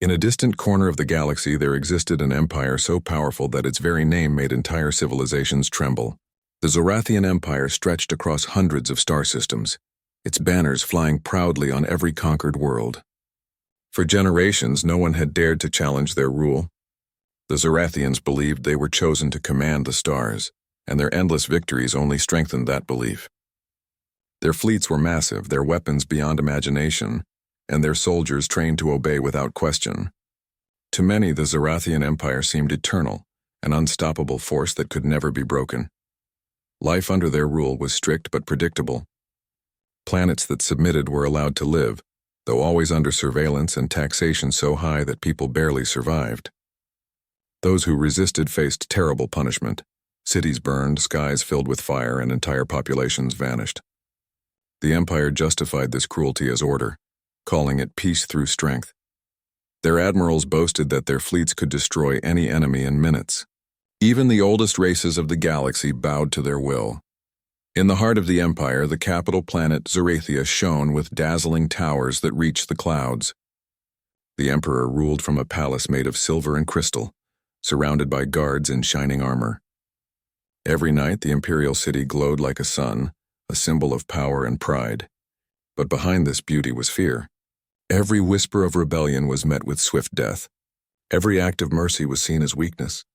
In a distant corner of the galaxy there existed an empire so powerful that its very name made entire civilizations tremble. The Zorathian Empire stretched across hundreds of star systems, its banners flying proudly on every conquered world. For generations, no one had dared to challenge their rule. The Zorathians believed they were chosen to command the stars, and their endless victories only strengthened that belief. Their fleets were massive, their weapons beyond imagination, and their soldiers trained to obey without question. To many, the Zorathian Empire seemed eternal, an unstoppable force that could never be broken. Life under their rule was strict but predictable. Planets that submitted were allowed to live, though always under surveillance and taxation so high that people barely survived. Those who resisted faced terrible punishment. Cities burned, skies filled with fire, and entire populations vanished. The Empire justified this cruelty as order, calling it peace through strength. Their admirals boasted that their fleets could destroy any enemy in minutes. Even the oldest races of the galaxy bowed to their will. In the heart of the Empire, the capital planet Zorathia shone with dazzling towers that reached the clouds. The Emperor ruled from a palace made of silver and crystal, surrounded by guards in shining armor. Every night, the imperial city glowed like a sun, a symbol of power and pride. But behind this beauty was fear. Every whisper of rebellion was met with swift death. Every act of mercy was seen as weakness.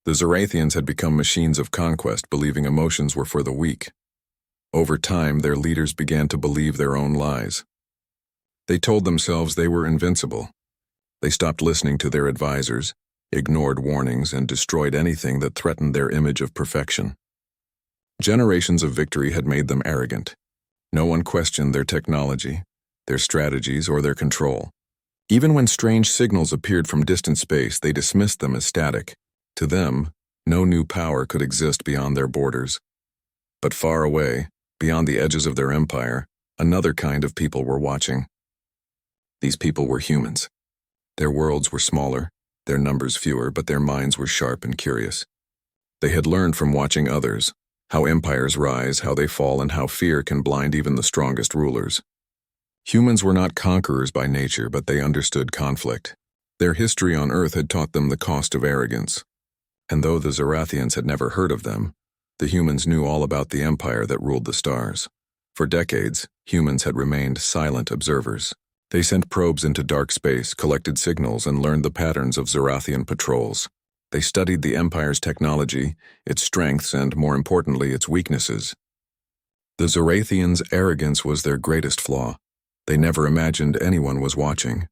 The Zorathians had become machines of conquest, believing emotions were for the weak. Over time, their leaders began to believe their own lies. They told themselves they were invincible. They stopped listening to their advisors, ignored warnings, and destroyed anything that threatened their image of perfection. Generations of victory had made them arrogant. No one questioned their technology, their strategies, or their control. Even when strange signals appeared from distant space, they dismissed them as static. To them, no new power could exist beyond their borders. But far away, beyond the edges of their empire, another kind of people were watching. These people were humans. Their worlds were smaller, their numbers fewer, but their minds were sharp and curious. They had learned from watching others, how empires rise, how they fall, and how fear can blind even the strongest rulers. Humans were not conquerors by nature, but they understood conflict. Their history on Earth had taught them the cost of arrogance. And though the Zorathians had never heard of them, the humans knew all about the empire that ruled the stars. For decades, humans had remained silent observers. They sent probes into dark space, collected signals, and learned the patterns of Zorathian patrols. They studied the Empire's technology, its strengths, and more importantly, its weaknesses. The Zorathians' arrogance was their greatest flaw. They never imagined anyone was watching.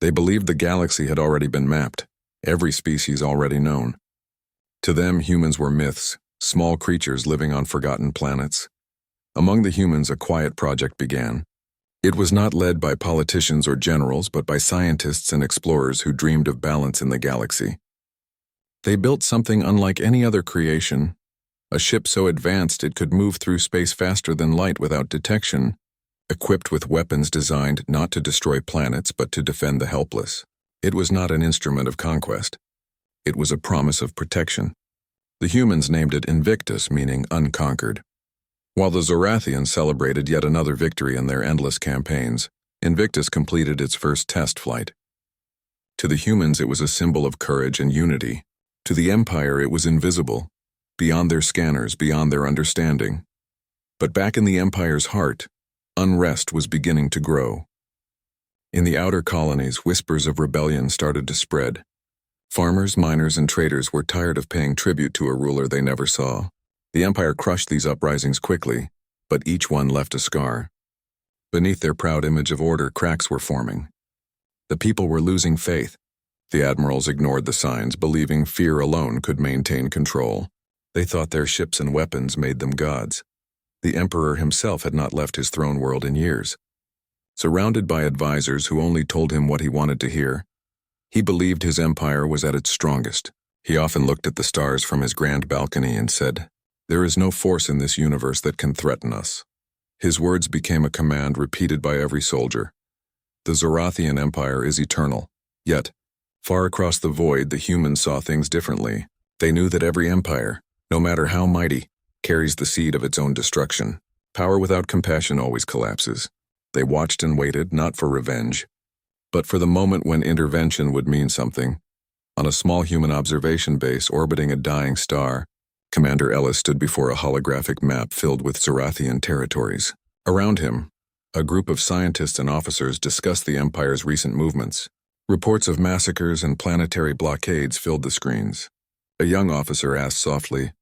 They believed the galaxy had already been mapped, every species already known. To them, humans were myths, small creatures living on forgotten planets. Among the humans, a quiet project began. It was not led by politicians or generals, but by scientists and explorers who dreamed of balance in the galaxy. They built something unlike any other creation, a ship so advanced it could move through space faster than light without detection, equipped with weapons designed not to destroy planets but to defend the helpless. It was not an instrument of conquest. It was a promise of protection. The humans named it Invictus, meaning unconquered. While the Zorathians celebrated yet another victory in their endless campaigns, Invictus completed its first test flight. To the humans, it was a symbol of courage and unity. To the Empire, it was invisible, beyond their scanners, beyond their understanding. But back in the Empire's heart, unrest was beginning to grow. In the outer colonies, whispers of rebellion started to spread. Farmers, miners, and traders were tired of paying tribute to a ruler they never saw. The Empire crushed these uprisings quickly, but each one left a scar. Beneath their proud image of order, cracks were forming. The people were losing faith. The admirals ignored the signs, believing fear alone could maintain control. They thought their ships and weapons made them gods. The Emperor himself had not left his throne world in years. Surrounded by advisors who only told him what he wanted to hear, he believed his empire was at its strongest. He often looked at the stars from his grand balcony and said, "There is no force in this universe that can threaten us." His words became a command repeated by every soldier. The Zorathian Empire is eternal. Yet, far across the void, the humans saw things differently. They knew that every empire, no matter how mighty, carries the seed of its own destruction. Power without compassion always collapses. They watched and waited, not for revenge, But for the moment when intervention would mean something, on a small human observation base orbiting a dying star, Commander Ellis stood before a holographic map filled with Zorathian territories. Around him, a group of scientists and officers discussed the Empire's recent movements. Reports of massacres and planetary blockades filled the screens. A young officer asked softly,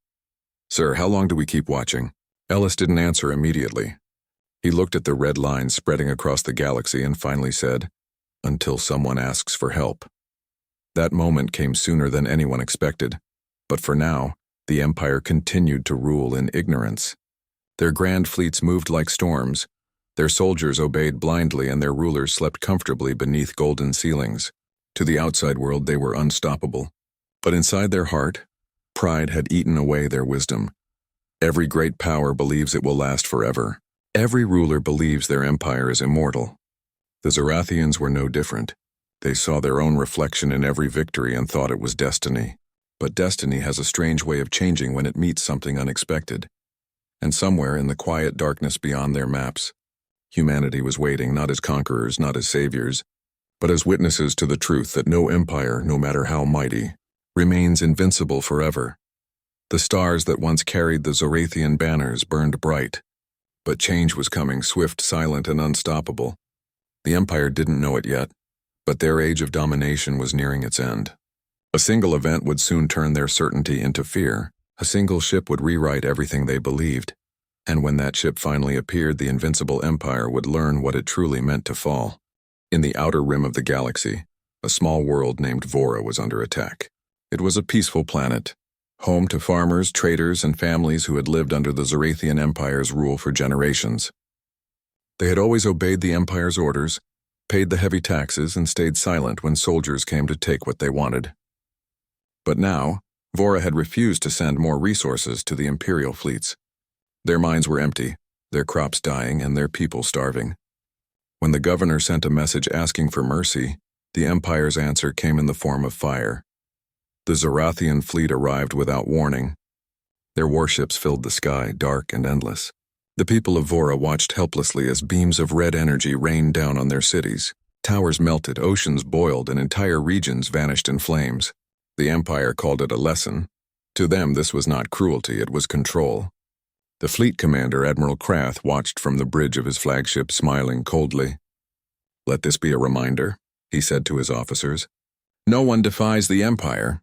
"Sir, how long do we keep watching?" Ellis didn't answer immediately. He looked at the red lines spreading across the galaxy and finally said, "Until someone asks for help." That moment came sooner than anyone expected, but for now, the Empire continued to rule in ignorance. Their grand fleets moved like storms, their soldiers obeyed blindly, and their rulers slept comfortably beneath golden ceilings. To the outside world, they were unstoppable. But inside their heart, pride had eaten away their wisdom. Every great power believes it will last forever. Every ruler believes their empire is immortal. The Zorathians were no different. They saw their own reflection in every victory and thought it was destiny. But destiny has a strange way of changing when it meets something unexpected. And somewhere in the quiet darkness beyond their maps, humanity was waiting not as conquerors, not as saviors, but as witnesses to the truth that no empire, no matter how mighty, remains invincible forever. The stars that once carried the Zorathian banners burned bright, but change was coming, swift, silent, and unstoppable. The Empire didn't know it yet, but their age of domination was nearing its end. A single event would soon turn their certainty into fear. A single ship would rewrite everything they believed. And when that ship finally appeared, the Invincible Empire would learn what it truly meant to fall. In the outer rim of the galaxy, a small world named Vora was under attack. It was a peaceful planet, home to farmers, traders, and families who had lived under the Zorathian Empire's rule for generations. They had always obeyed the Empire's orders, paid the heavy taxes, and stayed silent when soldiers came to take what they wanted. But now, Vora had refused to send more resources to the Imperial fleets. Their mines were empty, their crops dying, and their people starving. When the governor sent a message asking for mercy, the Empire's answer came in the form of fire. The Zorathian fleet arrived without warning. Their warships filled the sky, dark and endless. The people of Vora watched helplessly as beams of red energy rained down on their cities. Towers melted, oceans boiled, and entire regions vanished in flames. The Empire called it a lesson. To them, this was not cruelty, it was control. The fleet commander, Admiral Krath, watched from the bridge of his flagship, smiling coldly. "Let this be a reminder," he said to his officers. "No one defies the Empire."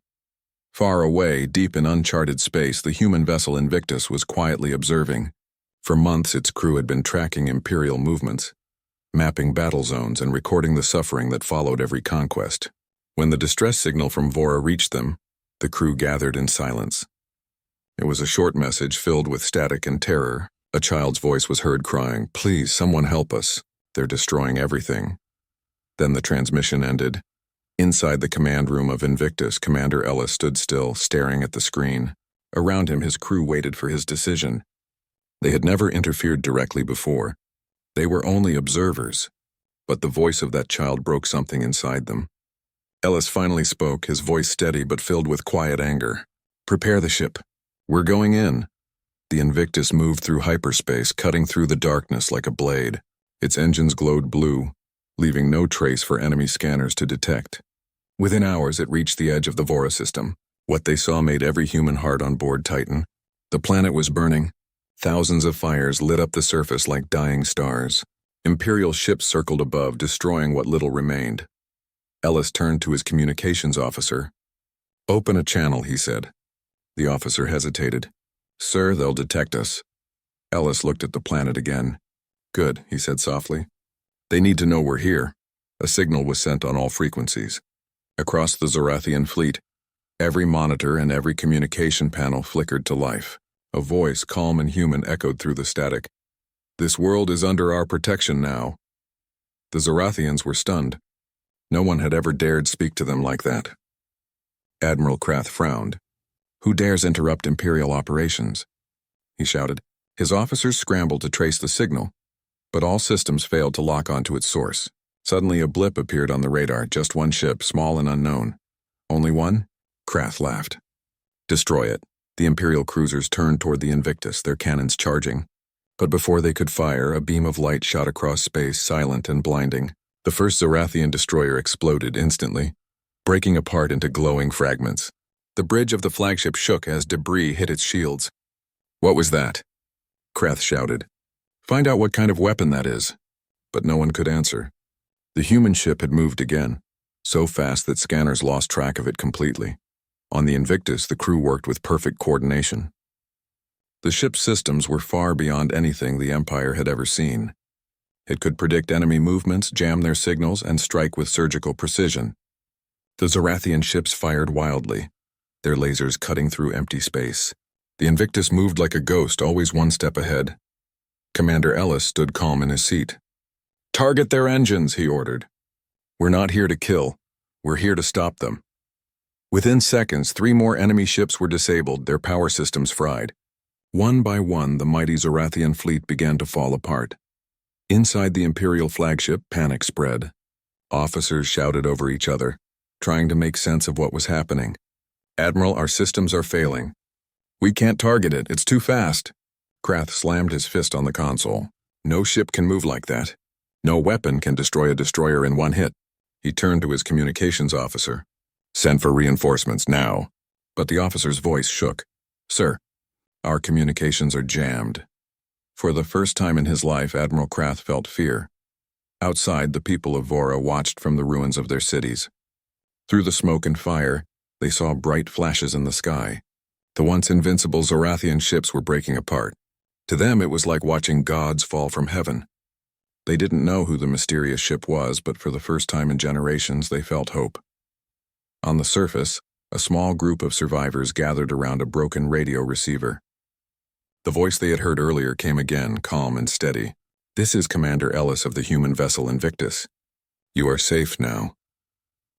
Far away, deep in uncharted space, the human vessel Invictus was quietly observing. For months, its crew had been tracking Imperial movements, mapping battle zones and recording the suffering that followed every conquest. When the distress signal from Vora reached them, the crew gathered in silence. It was a short message filled with static and terror. A child's voice was heard crying, "Please, someone help us. They're destroying everything." Then the transmission ended. Inside the command room of Invictus, Commander Ellis stood still, staring at the screen. Around him, his crew waited for his decision. They had never interfered directly before. They were only observers. But the voice of that child broke something inside them. Ellis finally spoke, his voice steady but filled with quiet anger. "Prepare the ship. We're going in." The Invictus moved through hyperspace, cutting through the darkness like a blade. Its engines glowed blue, leaving no trace for enemy scanners to detect. Within hours, it reached the edge of the Vora system. What they saw made every human heart on board tighten. The planet was burning. Thousands of fires lit up the surface like dying stars. Imperial ships circled above, destroying what little remained. Ellis turned to his communications officer. "Open a channel," he said. The officer hesitated. "Sir, they'll detect us." Ellis looked at the planet again. "Good," he said softly. "They need to know we're here." A signal was sent on all frequencies. Across the Zorathian fleet, every monitor and every communication panel flickered to life. A voice, calm and human, echoed through the static. "This world is under our protection now." The Zorathians were stunned. No one had ever dared speak to them like that. Admiral Krath frowned. "Who dares interrupt Imperial operations?" he shouted. His officers scrambled to trace the signal, but all systems failed to lock onto its source. Suddenly a blip appeared on the radar, just one ship, small and unknown. "Only one?" Krath laughed. "Destroy it." The Imperial cruisers turned toward the Invictus, their cannons charging. But before they could fire, a beam of light shot across space, silent and blinding. The first Zorathian destroyer exploded instantly, breaking apart into glowing fragments. The bridge of the flagship shook as debris hit its shields. "What was that?" Krath shouted. "Find out what kind of weapon that is." But no one could answer. The human ship had moved again, so fast that scanners lost track of it completely. On the Invictus, the crew worked with perfect coordination. The ship's systems were far beyond anything the Empire had ever seen. It could predict enemy movements, jam their signals, and strike with surgical precision. The Zorathian ships fired wildly, their lasers cutting through empty space. The Invictus moved like a ghost, always one step ahead. Commander Ellis stood calm in his seat. "Target their engines," he ordered. "We're not here to kill. We're here to stop them." Within seconds, 3 more enemy ships were disabled, their power systems fried. One by one, the mighty Zorathian fleet began to fall apart. Inside the Imperial flagship, panic spread. Officers shouted over each other, trying to make sense of what was happening. "Admiral, our systems are failing. We can't target it, it's too fast." Krath slammed his fist on the console. "No ship can move like that. No weapon can destroy a destroyer in one hit." He turned to his communications officer. "Send for reinforcements now." But the officer's voice shook. "Sir, our communications are jammed." For the first time in his life, Admiral Krath felt fear. Outside, the people of Vora watched from the ruins of their cities. Through the smoke and fire, they saw bright flashes in the sky. The once invincible Zorathian ships were breaking apart. To them, it was like watching gods fall from heaven. They didn't know who the mysterious ship was, but for the first time in generations, they felt hope. On the surface, a small group of survivors gathered around a broken radio receiver. The voice they had heard earlier came again, calm and steady. "This is Commander Ellis of the human vessel Invictus. You are safe now."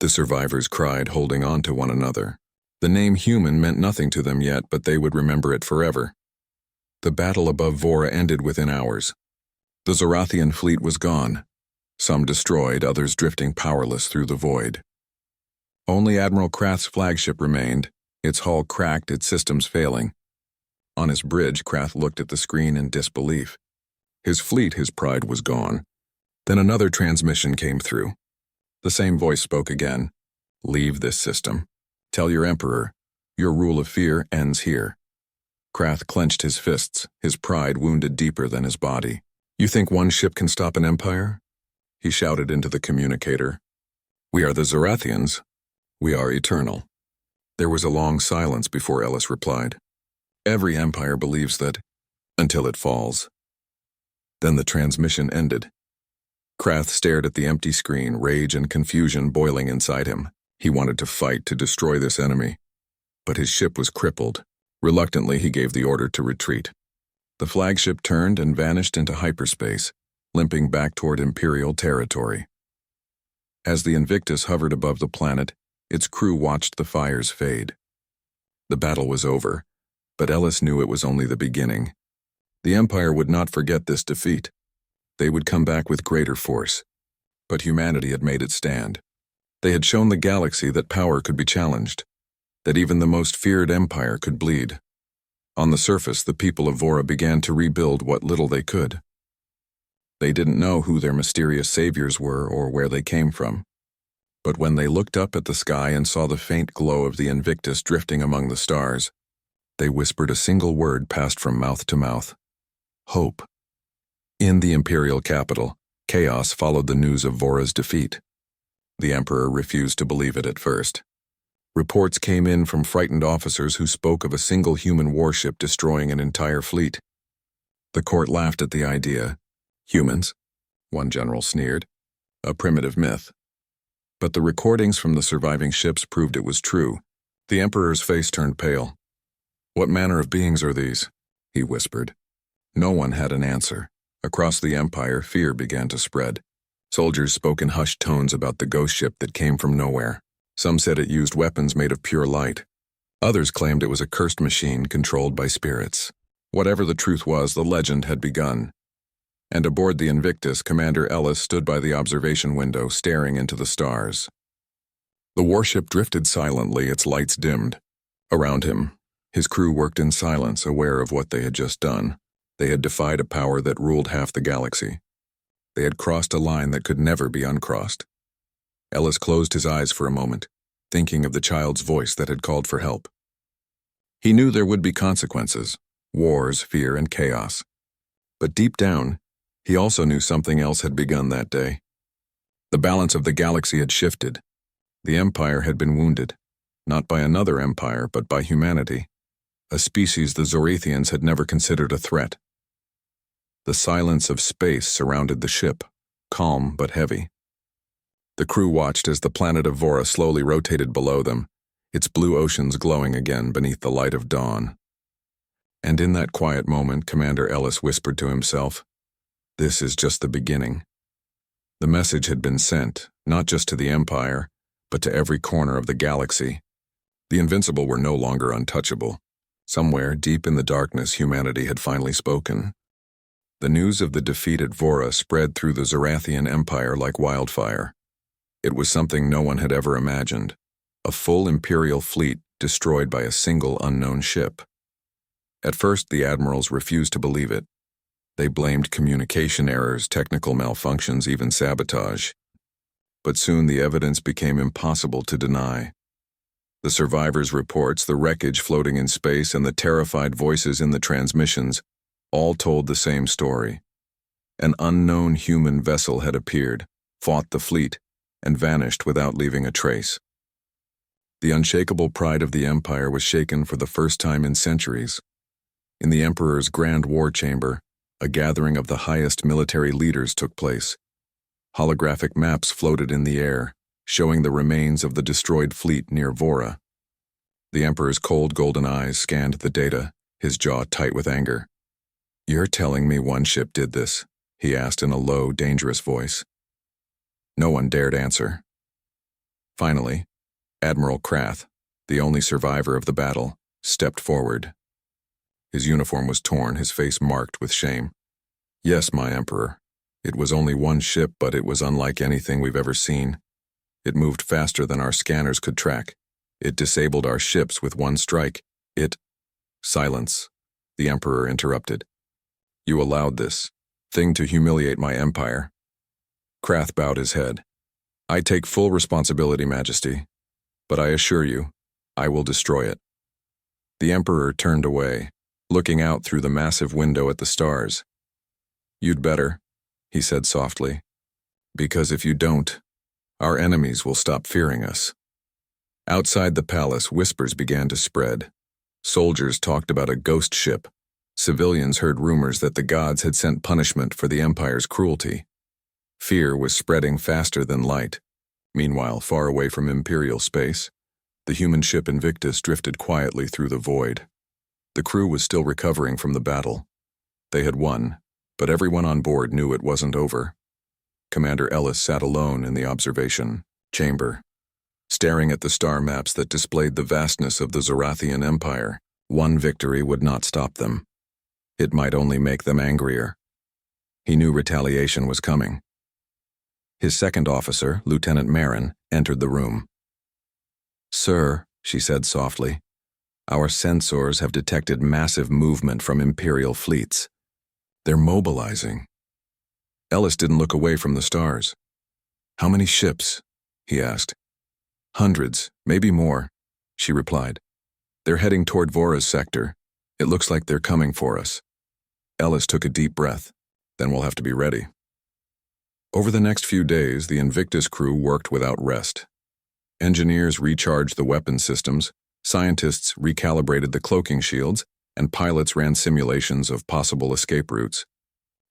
The survivors cried, holding on to one another. The name human meant nothing to them yet, but they would remember it forever. The battle above Vora ended within hours. The Zorathian fleet was gone, some destroyed, others drifting powerless through the void. Only Admiral Krath's flagship remained, its hull cracked, its systems failing. On his bridge, Krath looked at the screen in disbelief. His fleet, his pride, was gone. Then another transmission came through. The same voice spoke again. "Leave this system. Tell your Emperor, your rule of fear ends here." Krath clenched his fists, his pride wounded deeper than his body. "You think one ship can stop an empire?" He shouted into the communicator. "We are the Zorathians. We are eternal." There was a long silence before Ellis replied. "Every empire believes that, until it falls." Then the transmission ended. Krath stared at the empty screen, rage and confusion boiling inside him. He wanted to fight, to destroy this enemy. But his ship was crippled. Reluctantly, he gave the order to retreat. The flagship turned and vanished into hyperspace, limping back toward Imperial territory. As the Invictus hovered above the planet, its crew watched the fires fade. The battle was over, but Ellis knew it was only the beginning. The Empire would not forget this defeat. They would come back with greater force. But humanity had made it stand. They had shown the galaxy that power could be challenged, that even the most feared empire could bleed. On the surface, the people of Vora began to rebuild what little they could. They didn't know who their mysterious saviors were or where they came from. But when they looked up at the sky and saw the faint glow of the Invictus drifting among the stars, they whispered a single word passed from mouth to mouth: hope. In the Imperial capital, chaos followed the news of Vora's defeat. The Emperor refused to believe it at first. Reports came in from frightened officers who spoke of a single human warship destroying an entire fleet. The court laughed at the idea. Humans? One general sneered. A primitive myth. But the recordings from the surviving ships proved it was true. The Emperor's face turned pale. "What manner of beings are these?" he whispered. No one had an answer. Across the Empire, fear began to spread. Soldiers spoke in hushed tones about the ghost ship that came from nowhere. Some said it used weapons made of pure light. Others claimed it was a cursed machine controlled by spirits. Whatever the truth was, the legend had begun. And aboard the Invictus, Commander Ellis stood by the observation window, staring into the stars. The warship drifted silently, its lights dimmed. Around him, his crew worked in silence, aware of what they had just done. They had defied a power that ruled half the galaxy. They had crossed a line that could never be uncrossed. Ellis closed his eyes for a moment, thinking of the child's voice that had called for help. He knew there would be consequences, wars, fear, and chaos. But deep down, he also knew something else had begun that day. The balance of the galaxy had shifted. The Empire had been wounded, not by another empire, but by humanity, a species the Zorathians had never considered a threat. The silence of space surrounded the ship, calm but heavy. The crew watched as the planet of Vora slowly rotated below them, its blue oceans glowing again beneath the light of dawn. And in that quiet moment, Commander Ellis whispered to himself, "This is just the beginning." The message had been sent, not just to the Empire, but to every corner of the galaxy. The Invincible were no longer untouchable. Somewhere, deep in the darkness, humanity had finally spoken. The news of the defeat at Vora spread through the Zorathian Empire like wildfire. It was something no one had ever imagined. A full Imperial fleet destroyed by a single unknown ship. At first, the admirals refused to believe it. They blamed communication errors, technical malfunctions, even sabotage. But soon the evidence became impossible to deny. The survivors' reports, the wreckage floating in space, and the terrified voices in the transmissions all told the same story. An unknown human vessel had appeared, fought the fleet, and vanished without leaving a trace. The unshakable pride of the Empire was shaken for the first time in centuries. In the Emperor's grand war chamber, a gathering of the highest military leaders took place. Holographic maps floated in the air, showing the remains of the destroyed fleet near Vora. The Emperor's cold golden eyes scanned the data, his jaw tight with anger. "You're telling me one ship did this?" he asked in a low, dangerous voice. No one dared answer. Finally, Admiral Krath, the only survivor of the battle, stepped forward. His uniform was torn, his face marked with shame. "Yes, my Emperor. It was only one ship, but it was unlike anything we've ever seen. It moved faster than our scanners could track. It disabled our ships with one strike. Silence," the Emperor interrupted. "You allowed this thing to humiliate my empire." Krath bowed his head. "I take full responsibility, Majesty, but I assure you, I will destroy it." The Emperor turned away, looking out through the massive window at the stars. "You'd better," he said softly, "because if you don't, our enemies will stop fearing us." Outside the palace, whispers began to spread. Soldiers talked about a ghost ship. Civilians heard rumors that the gods had sent punishment for the Empire's cruelty. Fear was spreading faster than light. Meanwhile, far away from Imperial space, the human ship Invictus drifted quietly through the void. The crew was still recovering from the battle. They had won, but everyone on board knew it wasn't over. Commander Ellis sat alone in the observation chamber, staring at the star maps that displayed the vastness of the Zorathian Empire. One victory would not stop them. It might only make them angrier. He knew retaliation was coming. His second officer, Lieutenant Marin, entered the room. "Sir," she said softly, "our sensors have detected massive movement from Imperial fleets. They're mobilizing." Ellis didn't look away from the stars. "How many ships?" he asked. "Hundreds, maybe more," she replied. "They're heading toward Vora's sector. It looks like they're coming for us." Ellis took a deep breath. "Then we'll have to be ready." Over the next few days, the Invictus crew worked without rest. Engineers recharged the weapon systems, scientists recalibrated the cloaking shields, and pilots ran simulations of possible escape routes.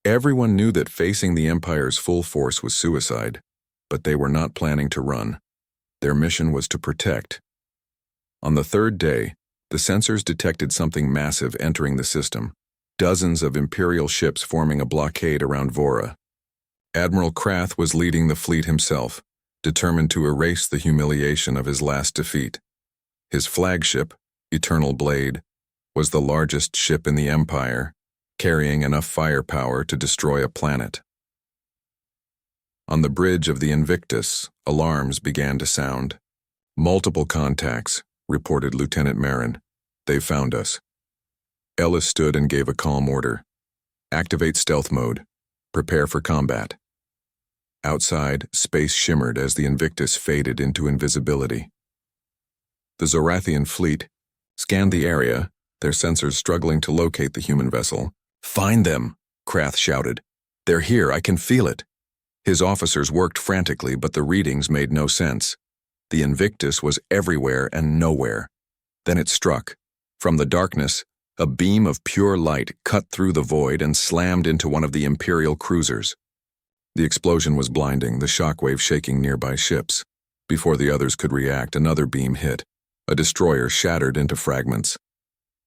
Everyone knew that facing the Empire's full force was suicide, but they were not planning to run. Their mission was to protect. On the third day, the sensors detected something massive entering the system, dozens of Imperial ships forming a blockade around Vora. Admiral Krath was leading the fleet himself, determined to erase the humiliation of his last defeat. His flagship, Eternal Blade, was the largest ship in the Empire, carrying enough firepower to destroy a planet. On the bridge of the Invictus, alarms began to sound. "Multiple contacts," reported Lieutenant Marin. "They found us." Ellis stood and gave a calm order. "Activate stealth mode. Prepare for combat." Outside, space shimmered as the Invictus faded into invisibility. The Zorathian fleet scanned the area, their sensors struggling to locate the human vessel. "Find them!" Krath shouted. "They're here, I can feel it." His officers worked frantically, but the readings made no sense. The Invictus was everywhere and nowhere. Then it struck. From the darkness, a beam of pure light cut through the void and slammed into one of the Imperial cruisers. The explosion was blinding, the shockwave shaking nearby ships. Before the others could react, another beam hit. A destroyer shattered into fragments.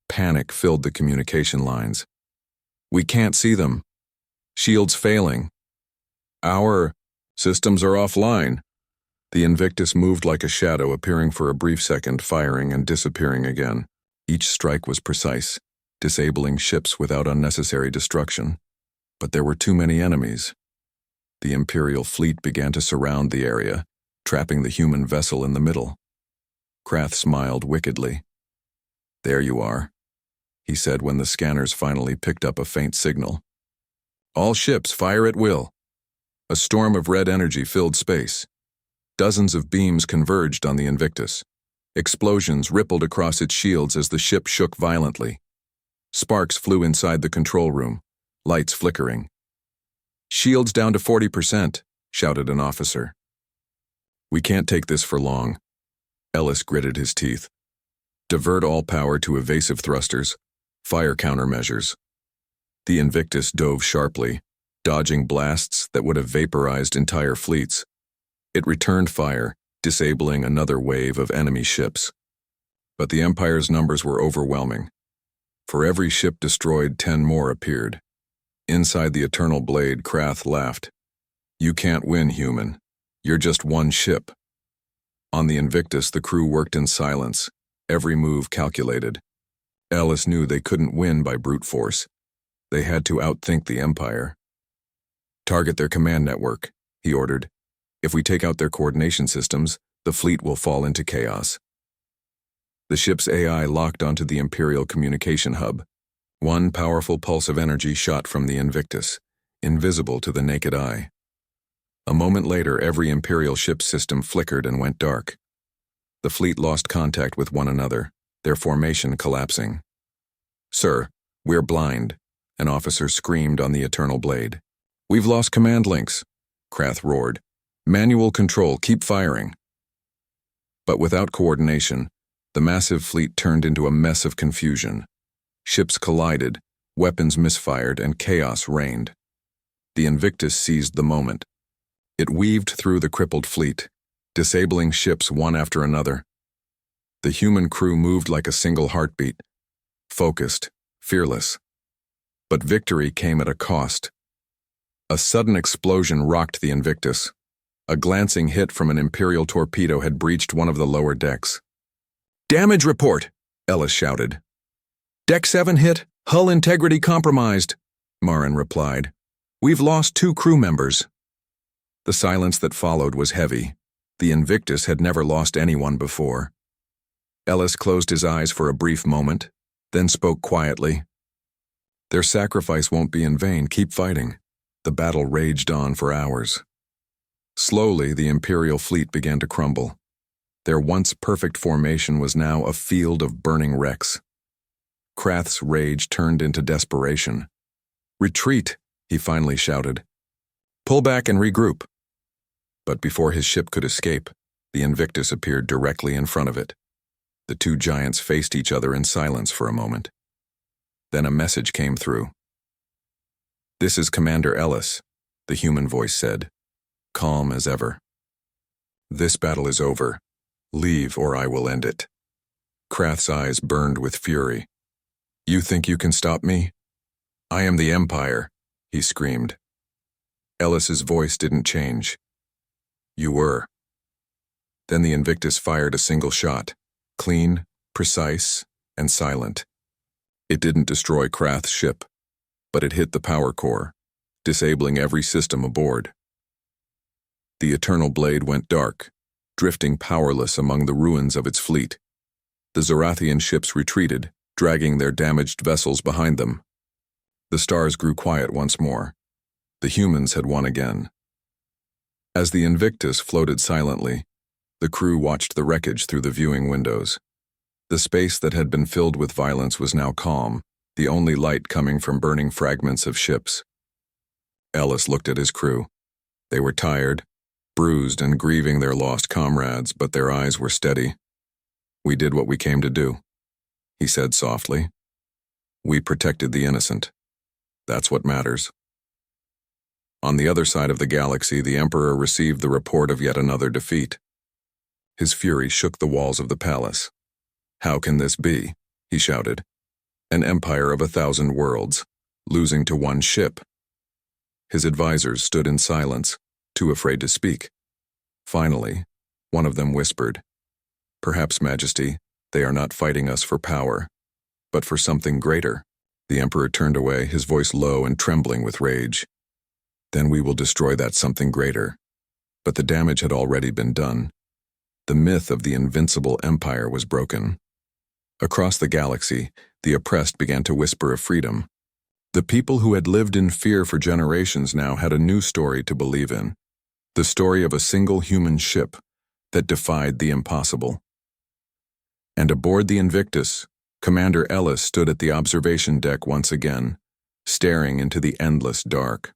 Panic filled the communication lines. "We can't see them. Shields failing. Our systems are offline." The Invictus moved like a shadow, appearing for a brief second, firing and disappearing again. Each strike was precise, disabling ships without unnecessary destruction. But there were too many enemies. The Imperial fleet began to surround the area, trapping the human vessel in the middle. Krath smiled wickedly. "There you are," he said when the scanners finally picked up a faint signal. "All ships fire at will." A storm of red energy filled space. Dozens of beams converged on the Invictus. Explosions rippled across its shields as the ship shook violently. Sparks flew inside the control room, lights flickering. "Shields down to 40%, shouted an officer. "We can't take this for long." Ellis gritted his teeth. "Divert all power to evasive thrusters, fire countermeasures." The Invictus dove sharply, dodging blasts that would have vaporized entire fleets. It returned fire, disabling another wave of enemy ships. But the Empire's numbers were overwhelming. For every ship destroyed, 10 more appeared. Inside the Eternal Blade, Krath laughed. "You can't win, human. You're just one ship." On the Invictus, the crew worked in silence, every move calculated. Ellis knew they couldn't win by brute force. They had to outthink the Empire. "Target their command network," he ordered. "If we take out their coordination systems, the fleet will fall into chaos." The ship's AI locked onto the Imperial communication hub. One powerful pulse of energy shot from the Invictus, invisible to the naked eye. A moment later, every Imperial ship's system flickered and went dark. The fleet lost contact with one another, their formation collapsing. "Sir, we're blind," an officer screamed on the Eternal Blade. "We've lost command links," Krath roared. "Manual control, keep firing." But without coordination, the massive fleet turned into a mess of confusion. Ships collided, weapons misfired, and chaos reigned. The Invictus seized the moment. It weaved through the crippled fleet, disabling ships one after another. The human crew moved like a single heartbeat, focused, fearless. But victory came at a cost. A sudden explosion rocked the Invictus. A glancing hit from an Imperial torpedo had breached one of the lower decks. "Damage report!" Ellis shouted. "Deck 7 hit, hull integrity compromised," Marin replied. "We've lost 2 crew members." The silence that followed was heavy. The Invictus had never lost anyone before. Ellis closed his eyes for a brief moment, then spoke quietly. "Their sacrifice won't be in vain. Keep fighting." The battle raged on for hours. Slowly, the Imperial fleet began to crumble. Their once perfect formation was now a field of burning wrecks. Krath's rage turned into desperation. "Retreat," he finally shouted. "Pull back and regroup." But before his ship could escape, the Invictus appeared directly in front of it. The 2 giants faced each other in silence for a moment. Then a message came through. "This is Commander Ellis," the human voice said, calm as ever. "This battle is over. Leave or I will end it." Krath's eyes burned with fury. "You think you can stop me? I am the Empire," he screamed. Ellis's voice didn't change. "You were." Then the Invictus fired a single shot, clean, precise, and silent. It didn't destroy Krath's ship, but it hit the power core, disabling every system aboard. The Eternal Blade went dark, drifting powerless among the ruins of its fleet. The Zorathian ships retreated, dragging their damaged vessels behind them. The stars grew quiet once more. The humans had won again. As the Invictus floated silently, the crew watched the wreckage through the viewing windows. The space that had been filled with violence was now calm, the only light coming from burning fragments of ships. Ellis looked at his crew. They were tired, bruised, and grieving their lost comrades, but their eyes were steady. "We did what we came to do," he said softly. "We protected the innocent. That's what matters." On the other side of the galaxy, the Emperor received the report of yet another defeat. His fury shook the walls of the palace. "How can this be?" he shouted. "An empire of 1,000 worlds, losing to one ship." His advisors stood in silence, too afraid to speak. Finally, one of them whispered, "Perhaps, Majesty, they are not fighting us for power, but for something greater." The Emperor turned away, his voice low and trembling with rage. "Then we will destroy that something greater." But the damage had already been done. The myth of the invincible empire was broken. Across the galaxy, the oppressed began to whisper of freedom. The people who had lived in fear for generations now had a new story to believe in. The story of a single human ship that defied the impossible. And aboard the Invictus, Commander Ellis stood at the observation deck once again, staring into the endless dark.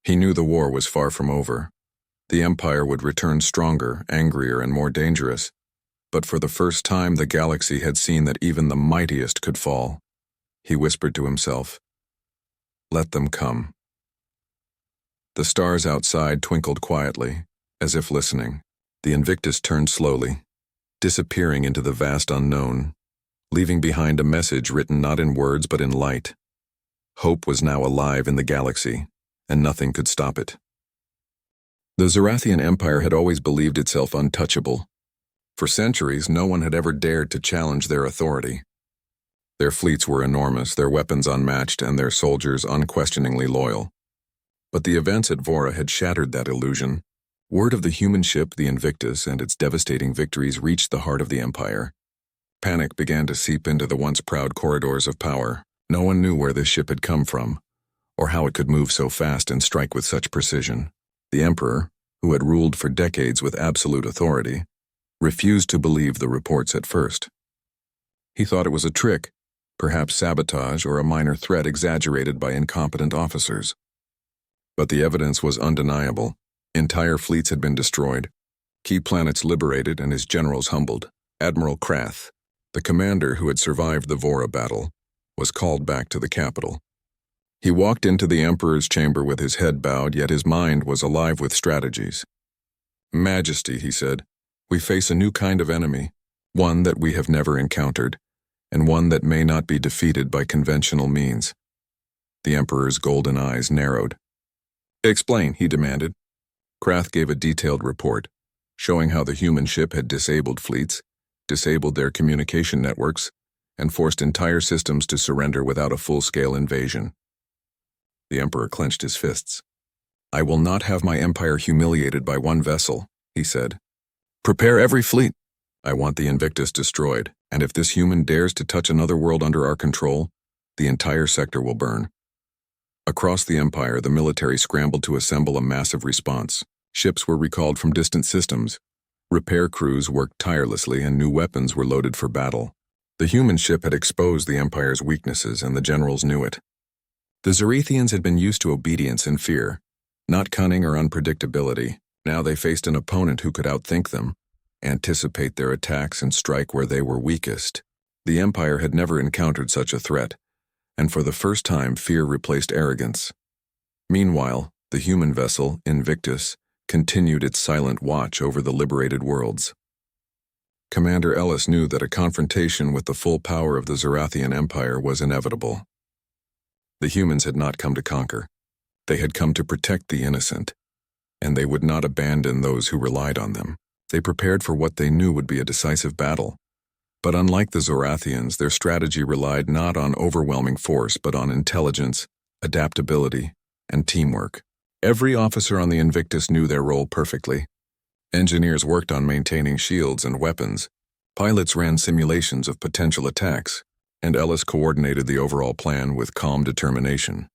He knew the war was far from over. The Empire would return stronger, angrier, and more dangerous. But for the first time, the galaxy had seen that even the mightiest could fall. He whispered to himself, "Let them come." The stars outside twinkled quietly, as if listening. The Invictus turned slowly, disappearing into the vast unknown, leaving behind a message written not in words but in light. Hope was now alive in the galaxy, and nothing could stop it. The Zorathian Empire had always believed itself untouchable. For centuries, no one had ever dared to challenge their authority. Their fleets were enormous, their weapons unmatched, and their soldiers unquestioningly loyal. But the events at Vora had shattered that illusion. Word of the human ship, the Invictus, and its devastating victories reached the heart of the Empire. Panic began to seep into the once proud corridors of power. No one knew where this ship had come from, or how it could move so fast and strike with such precision. The Emperor, who had ruled for decades with absolute authority, refused to believe the reports at first. He thought it was a trick, perhaps sabotage or a minor threat exaggerated by incompetent officers. But the evidence was undeniable. Entire fleets had been destroyed, key planets liberated, and his generals humbled. Admiral Krath, the commander who had survived the Vora battle, was called back to the capital. He walked into the Emperor's chamber with his head bowed, yet his mind was alive with strategies. "Majesty," he said, "we face a new kind of enemy, one that we have never encountered, and one that may not be defeated by conventional means." The Emperor's golden eyes narrowed. "Explain," he demanded. Krath gave a detailed report, showing how the human ship had disabled fleets, disabled their communication networks, and forced entire systems to surrender without a full-scale invasion. The Emperor clenched his fists. "I will not have my empire humiliated by one vessel," he said. "Prepare every fleet. I want the Invictus destroyed, and if this human dares to touch another world under our control, the entire sector will burn." Across the Empire, the military scrambled to assemble a massive response. Ships were recalled from distant systems. Repair crews worked tirelessly, and new weapons were loaded for battle. The human ship had exposed the Empire's weaknesses, and the generals knew it. The Zorathians had been used to obedience and fear, not cunning or unpredictability. Now they faced an opponent who could outthink them, anticipate their attacks, and strike where they were weakest. The Empire had never encountered such a threat, and for the first time fear replaced arrogance. Meanwhile, the human vessel, Invictus, continued its silent watch over the liberated worlds. Commander Ellis knew that a confrontation with the full power of the Zorathian Empire was inevitable. The humans had not come to conquer. They had come to protect the innocent, and they would not abandon those who relied on them. They prepared for what they knew would be a decisive battle. But unlike the Zorathians, their strategy relied not on overwhelming force but on intelligence, adaptability, and teamwork. Every officer on the Invictus knew their role perfectly. Engineers worked on maintaining shields and weapons. Pilots ran simulations of potential attacks, and Ellis coordinated the overall plan with calm determination.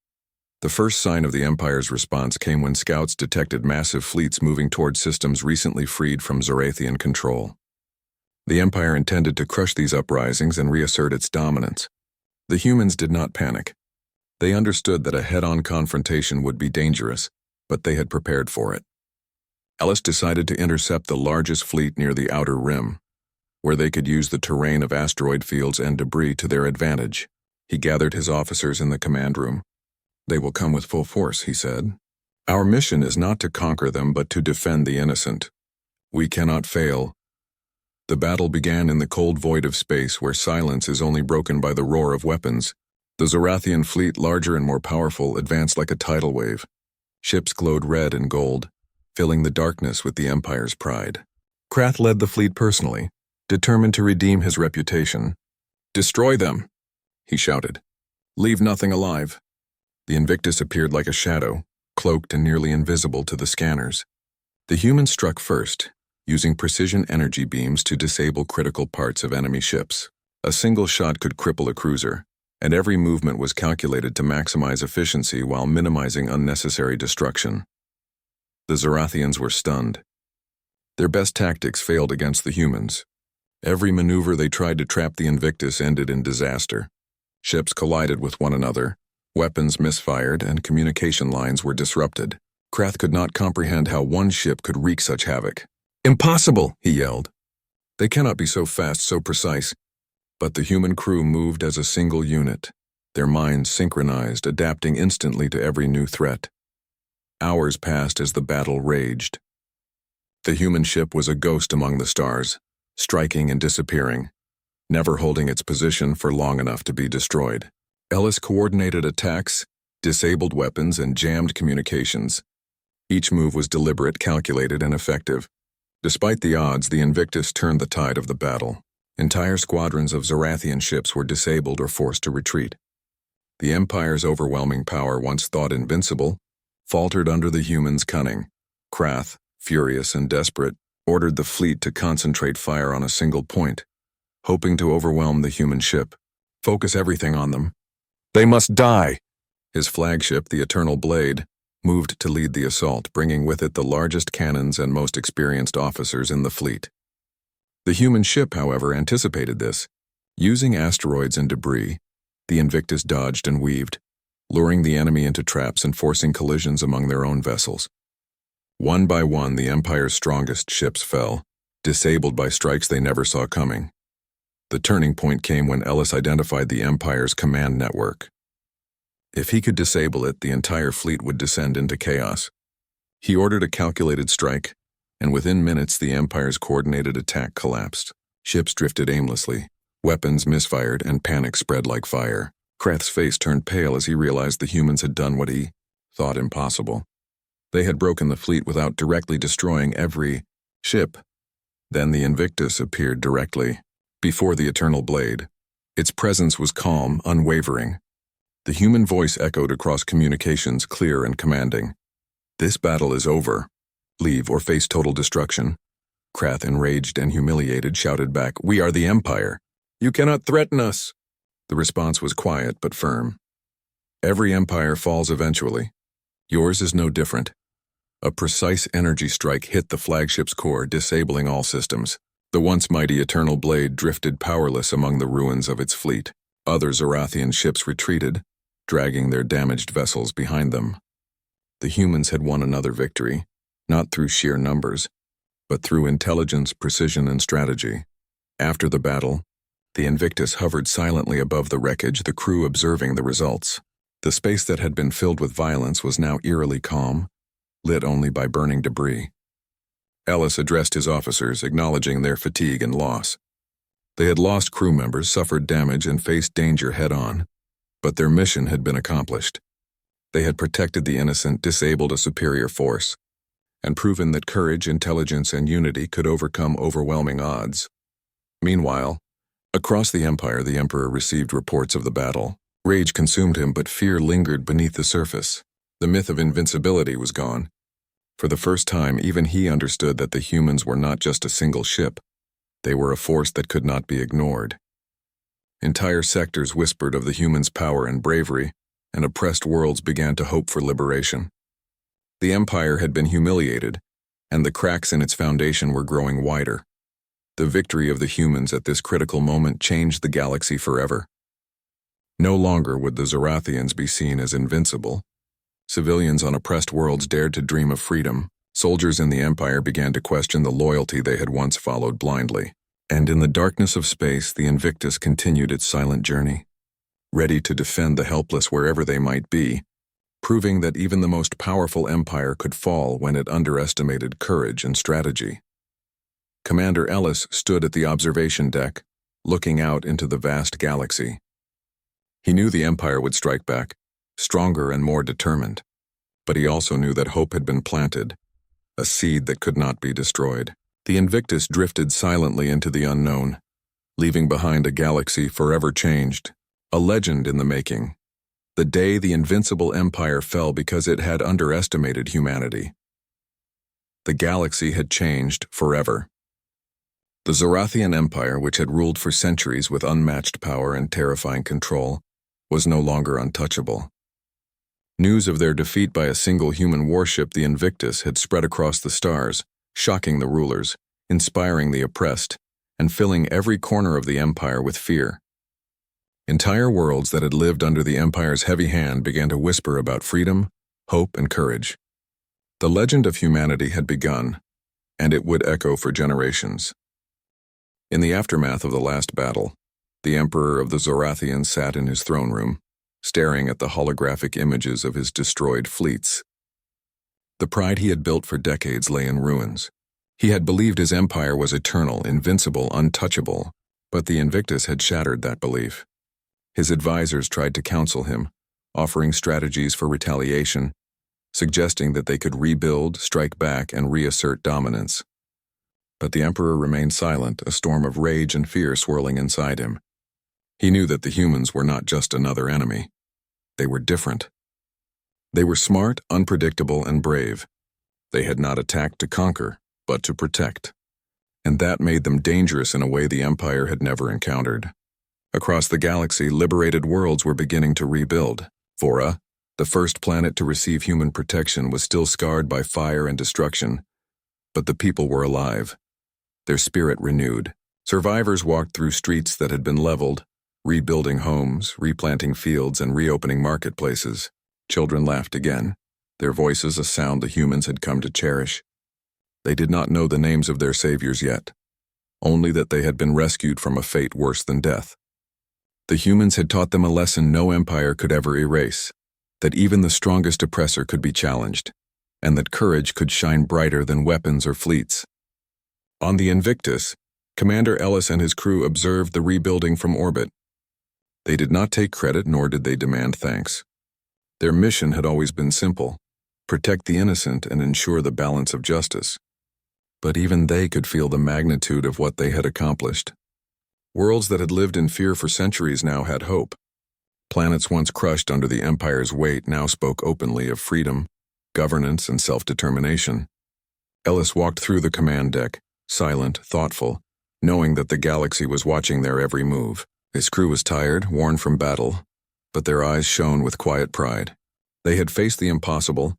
The first sign of the Empire's response came when scouts detected massive fleets moving toward systems recently freed from Zorathian control. The Empire intended to crush these uprisings and reassert its dominance. The humans did not panic. They understood that a head-on confrontation would be dangerous, but they had prepared for it. Ellis decided to intercept the largest fleet near the outer rim, where they could use the terrain of asteroid fields and debris to their advantage. He gathered his officers in the command room. "They will come with full force," he said. "Our mission is not to conquer them, but to defend the innocent. We cannot fail." The battle began in the cold void of space, where silence is only broken by the roar of weapons. The Zorathian fleet, larger and more powerful, advanced like a tidal wave. Ships glowed red and gold, filling the darkness with the Empire's pride. Krath led the fleet personally, determined to redeem his reputation. "Destroy them," he shouted. "Leave nothing alive." The Invictus appeared like a shadow, cloaked and nearly invisible to the scanners. The humans struck first, using precision energy beams to disable critical parts of enemy ships. A single shot could cripple a cruiser, and every movement was calculated to maximize efficiency while minimizing unnecessary destruction. The Zorathians were stunned. Their best tactics failed against the humans. Every maneuver they tried to trap the Invictus ended in disaster. Ships collided with one another, weapons misfired, and communication lines were disrupted. Krath could not comprehend how one ship could wreak such havoc. "Impossible!" he yelled. "They cannot be so fast, so precise." But the human crew moved as a single unit, their minds synchronized, adapting instantly to every new threat. Hours passed as the battle raged. The human ship was a ghost among the stars, striking and disappearing, never holding its position for long enough to be destroyed. Ellis coordinated attacks, disabled weapons, and jammed communications. Each move was deliberate, calculated, and effective. Despite the odds, the Invictus turned the tide of the battle. Entire squadrons of Zorathian ships were disabled or forced to retreat. The Empire's overwhelming power, once thought invincible, faltered under the humans' cunning. Krath, furious and desperate, ordered the fleet to concentrate fire on a single point, hoping to overwhelm the human ship. "Focus everything on them. They must die!" His flagship, the Eternal Blade, moved to lead the assault, bringing with it the largest cannons and most experienced officers in the fleet. The human ship, however, anticipated this. Using asteroids and debris, the Invictus dodged and weaved, luring the enemy into traps and forcing collisions among their own vessels. One by one, the Empire's strongest ships fell, disabled by strikes they never saw coming. The turning point came when Ellis identified the Empire's command network. If he could disable it, the entire fleet would descend into chaos. He ordered a calculated strike, and within minutes the Empire's coordinated attack collapsed. Ships drifted aimlessly, weapons misfired, and panic spread like fire. Krath's face turned pale as he realized the humans had done what he thought impossible. They had broken the fleet without directly destroying every ship. Then the Invictus appeared directly before the Eternal Blade. Its presence was calm, unwavering. The human voice echoed across communications, clear and commanding. "This battle is over. Leave or face total destruction." Krath, enraged and humiliated, shouted back, "We are the Empire. You cannot threaten us." The response was quiet but firm. "Every empire falls eventually. Yours is no different." A precise energy strike hit the flagship's core, disabling all systems. The once mighty Eternal Blade drifted powerless among the ruins of its fleet. Other Zorathian ships retreated, dragging their damaged vessels behind them. The humans had won another victory, not through sheer numbers, but through intelligence, precision, and strategy. After the battle, the Invictus hovered silently above the wreckage, the crew observing the results. The space that had been filled with violence was now eerily calm, lit only by burning debris. Ellis addressed his officers, acknowledging their fatigue and loss. They had lost crew members, suffered damage, and faced danger head-on, but their mission had been accomplished. They had protected the innocent, disabled a superior force, and proven that courage, intelligence, and unity could overcome overwhelming odds. Meanwhile, across the Empire, the Emperor received reports of the battle. Rage consumed him, but fear lingered beneath the surface. The myth of invincibility was gone. For the first time, even he understood that the humans were not just a single ship. They were a force that could not be ignored. Entire sectors whispered of the humans' power and bravery, and oppressed worlds began to hope for liberation. The Empire had been humiliated, and the cracks in its foundation were growing wider. The victory of the humans at this critical moment changed the galaxy forever. No longer would the Zorathians be seen as invincible. Civilians on oppressed worlds dared to dream of freedom. Soldiers in the Empire began to question the loyalty they had once followed blindly. And in the darkness of space, the Invictus continued its silent journey, ready to defend the helpless wherever they might be, proving that even the most powerful empire could fall when it underestimated courage and strategy. Commander Ellis stood at the observation deck, looking out into the vast galaxy. He knew the Empire would strike back, stronger and more determined, but he also knew that hope had been planted, a seed that could not be destroyed. The Invictus drifted silently into the unknown, leaving behind a galaxy forever changed, a legend in the making. The day the invincible empire fell because it had underestimated humanity. The galaxy had changed forever. The Zorathian Empire, which had ruled for centuries with unmatched power and terrifying control, was no longer untouchable. News of their defeat by a single human warship, the Invictus, had spread across the stars, shocking the rulers, inspiring the oppressed, and filling every corner of the empire with fear. Entire worlds that had lived under the Empire's heavy hand began to whisper about freedom, hope, and courage. The legend of humanity had begun, and it would echo for generations. In the aftermath of the last battle, the Emperor of the Zorathians sat in his throne room, staring at the holographic images of his destroyed fleets. The pride he had built for decades lay in ruins. He had believed his empire was eternal, invincible, untouchable, but the Invictus had shattered that belief. His advisors tried to counsel him, offering strategies for retaliation, suggesting that they could rebuild, strike back, and reassert dominance. But the Emperor remained silent, a storm of rage and fear swirling inside him. He knew that the humans were not just another enemy. They were different. They were smart, unpredictable, and brave. They had not attacked to conquer, but to protect. And that made them dangerous in a way the Empire had never encountered. Across the galaxy, liberated worlds were beginning to rebuild. Vora, the first planet to receive human protection, was still scarred by fire and destruction. But the people were alive, their spirit renewed. Survivors walked through streets that had been leveled, rebuilding homes, replanting fields, and reopening marketplaces. Children laughed again, their voices a sound the humans had come to cherish. They did not know the names of their saviors yet, only that they had been rescued from a fate worse than death. The humans had taught them a lesson no empire could ever erase, that even the strongest oppressor could be challenged, and that courage could shine brighter than weapons or fleets. On the Invictus, Commander Ellis and his crew observed the rebuilding from orbit. They did not take credit, nor did they demand thanks. Their mission had always been simple: protect the innocent and ensure the balance of justice. But even they could feel the magnitude of what they had accomplished. Worlds that had lived in fear for centuries now had hope. Planets once crushed under the Empire's weight now spoke openly of freedom, governance, and self-determination. Ellis walked through the command deck, silent, thoughtful, knowing that the galaxy was watching their every move. His crew was tired, worn from battle, but their eyes shone with quiet pride. They had faced the impossible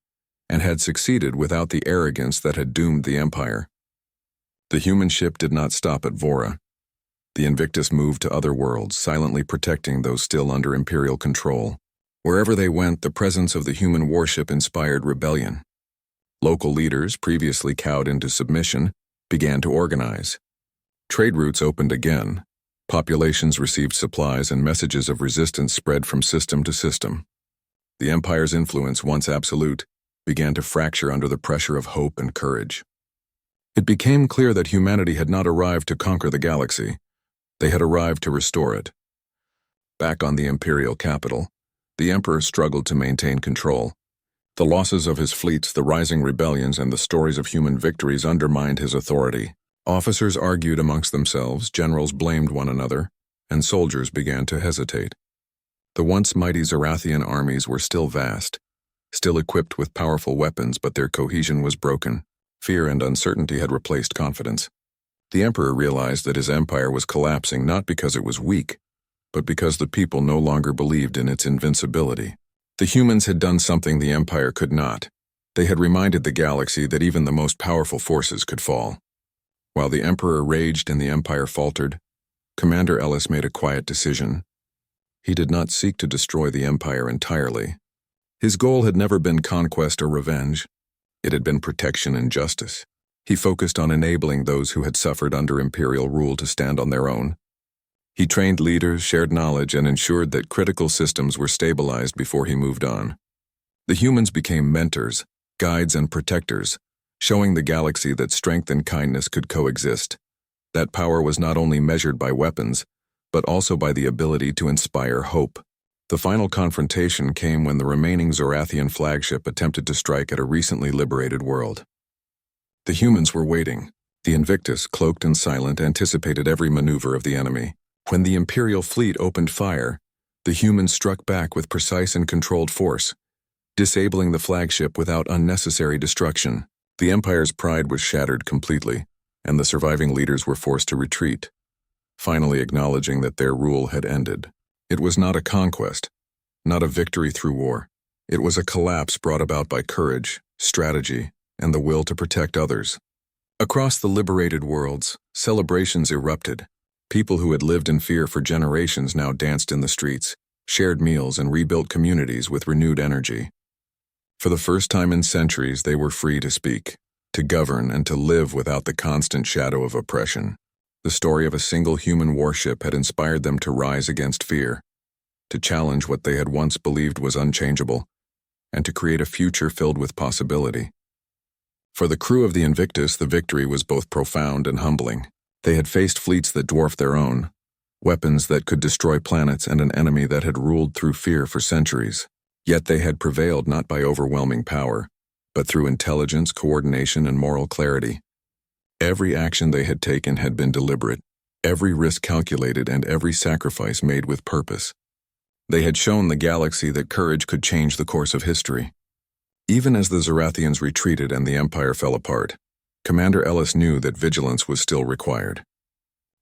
and had succeeded without the arrogance that had doomed the Empire. The human ship did not stop at Vora. The Invictus moved to other worlds, silently protecting those still under Imperial control. Wherever they went, the presence of the human warship inspired rebellion. Local leaders, previously cowed into submission, began to organize. Trade routes opened again. Populations received supplies, and messages of resistance spread from system to system. The Empire's influence, once absolute, began to fracture under the pressure of hope and courage. It became clear that humanity had not arrived to conquer the galaxy. They had arrived to restore it. Back on the Imperial capital, the Emperor struggled to maintain control. The losses of his fleets, the rising rebellions, and the stories of human victories undermined his authority. Officers argued amongst themselves, generals blamed one another, and soldiers began to hesitate. The once mighty Zorathian armies were still vast, still equipped with powerful weapons, but their cohesion was broken. Fear and uncertainty had replaced confidence. The Emperor realized that his empire was collapsing not because it was weak, but because the people no longer believed in its invincibility. The humans had done something the Empire could not. They had reminded the galaxy that even the most powerful forces could fall. While the Emperor raged and the Empire faltered, Commander Ellis made a quiet decision. He did not seek to destroy the Empire entirely. His goal had never been conquest or revenge. It had been protection and justice. He focused on enabling those who had suffered under Imperial rule to stand on their own. He trained leaders, shared knowledge, and ensured that critical systems were stabilized before he moved on. The humans became mentors, guides, and protectors, showing the galaxy that strength and kindness could coexist. That power was not only measured by weapons, but also by the ability to inspire hope. The final confrontation came when the remaining Zorathian flagship attempted to strike at a recently liberated world. The humans were waiting. The Invictus, cloaked and silent, anticipated every maneuver of the enemy. When the Imperial fleet opened fire, the humans struck back with precise and controlled force, disabling the flagship without unnecessary destruction. The Empire's pride was shattered completely, and the surviving leaders were forced to retreat, finally acknowledging that their rule had ended. It was not a conquest, not a victory through war. It was a collapse brought about by courage, strategy, and the will to protect others. Across the liberated worlds, celebrations erupted. People who had lived in fear for generations now danced in the streets, shared meals, and rebuilt communities with renewed energy. For the first time in centuries, they were free to speak, to govern, and to live without the constant shadow of oppression. The story of a single human warship had inspired them to rise against fear, to challenge what they had once believed was unchangeable, and to create a future filled with possibility. For the crew of the Invictus, the victory was both profound and humbling. They had faced fleets that dwarfed their own, weapons that could destroy planets, and an enemy that had ruled through fear for centuries. Yet they had prevailed not by overwhelming power, but through intelligence, coordination, and moral clarity. Every action they had taken had been deliberate, every risk calculated, and every sacrifice made with purpose. They had shown the galaxy that courage could change the course of history. Even as the Zorathians retreated and the Empire fell apart, Commander Ellis knew that vigilance was still required.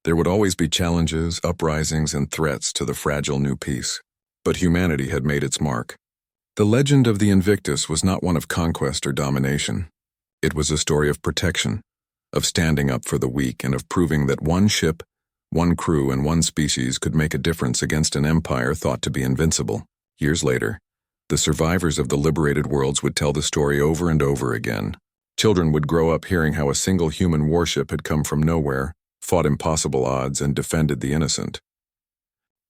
There would always be challenges, uprisings, and threats to the fragile new peace, but humanity had made its mark. The legend of the Invictus was not one of conquest or domination. It was a story of protection, of standing up for the weak, and of proving that one ship, one crew, and one species could make a difference against an empire thought to be invincible. Years later, the survivors of the liberated worlds would tell the story over and over again. Children would grow up hearing how a single human warship had come from nowhere, fought impossible odds, and defended the innocent.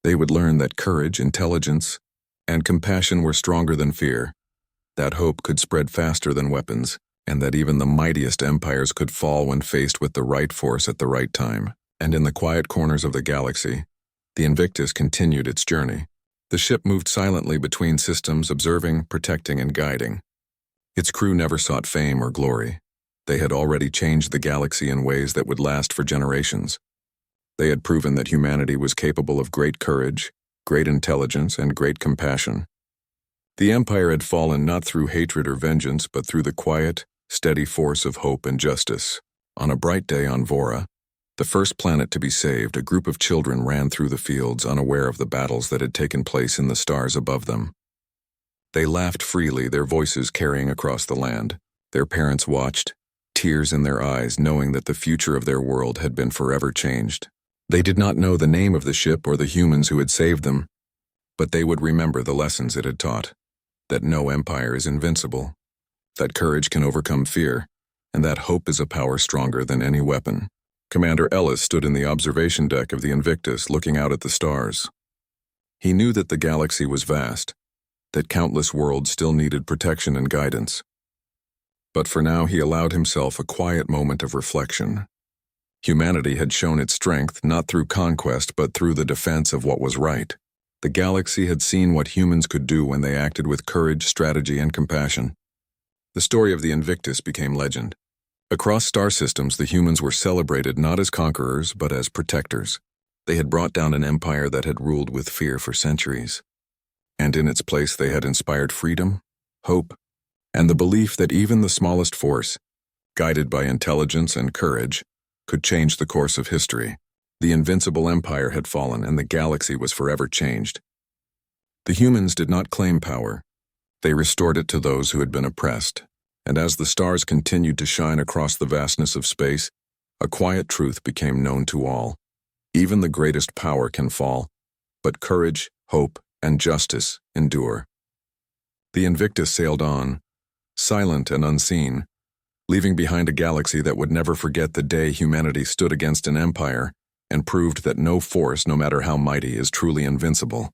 They would learn that courage, intelligence, and compassion were stronger than fear, that hope could spread faster than weapons, and that even the mightiest empires could fall when faced with the right force at the right time. And in the quiet corners of the galaxy, the Invictus continued its journey. The ship moved silently between systems, observing, protecting, and guiding. Its crew never sought fame or glory. They had already changed the galaxy in ways that would last for generations. They had proven that humanity was capable of great courage, great intelligence, and great compassion. The Empire had fallen not through hatred or vengeance, but through the quiet, steady force of hope and justice. On a bright day on Vora, the first planet to be saved, a group of children ran through the fields, unaware of the battles that had taken place in the stars above them. They laughed freely, their voices carrying across the land. Their parents watched, tears in their eyes, knowing that the future of their world had been forever changed. They did not know the name of the ship or the humans who had saved them, but they would remember the lessons it had taught, that no empire is invincible, that courage can overcome fear, and that hope is a power stronger than any weapon. Commander Ellis stood in the observation deck of the Invictus, looking out at the stars. He knew that the galaxy was vast, that countless worlds still needed protection and guidance. But for now, he allowed himself a quiet moment of reflection. Humanity had shown its strength not through conquest, but through the defense of what was right. The galaxy had seen what humans could do when they acted with courage, strategy, and compassion. The story of the Invictus became legend. Across star systems, the humans were celebrated not as conquerors, but as protectors. They had brought down an empire that had ruled with fear for centuries. And in its place, they had inspired freedom, hope, and the belief that even the smallest force, guided by intelligence and courage, could change the course of history. The invincible empire had fallen, and the galaxy was forever changed. The humans did not claim power. They restored it to those who had been oppressed. And as the stars continued to shine across the vastness of space, a quiet truth became known to all. Even the greatest power can fall, but courage, hope, and justice endure. The Invictus sailed on, silent and unseen, leaving behind a galaxy that would never forget the day humanity stood against an empire and proved that no force, no matter how mighty, is truly invincible.